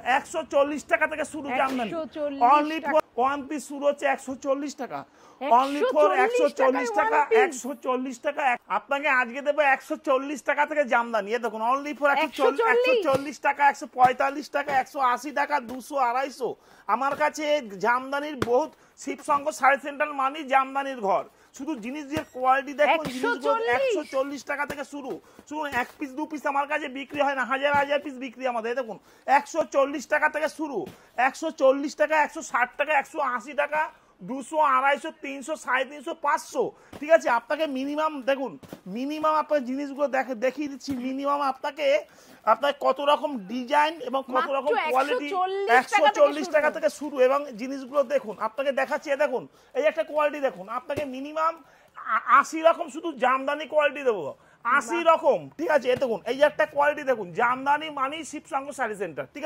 140 টাকা থেকে শুরু Jamdani only for one piece শুরু হচ্ছে 140 টাকা অনলি ফর 140 টাকা 140 টাকা আপনাকে আজকে দেব 140 টাকা থেকে জামদানি এই দেখুন অনলি ফর 140 টাকা 145 টাকা 180 টাকা 200 250 আমার কাছে জামদানির বহুত শিব সংঘ সাড়ে সেন্ট্রাল মানি জামদানির ঘর শুধু জিনিসের কোয়ালিটি দেখুন জিনিসগুলো 140 টাকা থেকে শুরু শুনুন এক পিস দু পিস আমার কাছে বিক্রি হয় না হাজার হাজার পিস বিক্রি আমাদের দেখুন 140 টাকা থেকে শুরু 140 টাকা 160 টাকা 180 টাকা 200 250 300 350 500 ঠিক আছে আপনাকে মিনিমাম দেখুন মিনিমাম আপনার জিনিসগুলো দেখিয়ে দিচ্ছি মিনিমাম আপনাকে কত রকম ডিজাইন এবং কত রকম কোয়ালিটি 140 টাকা থেকে শুরু এবং জিনিসগুলো দেখুন আপনাকে দেখাচ্ছি দেখুন এই একটা কোয়ালিটি দেখুন আপনাকে মিনিমাম 80 রকম শুধু জামদানি কোয়ালিটি দেবো 80 রকম ঠিক আছে দেখুন এই একটা কোয়ালিটি দেখুন জামদানি মানি শিব সংঘ শাড়ি সেন্টার ঠিক আছে।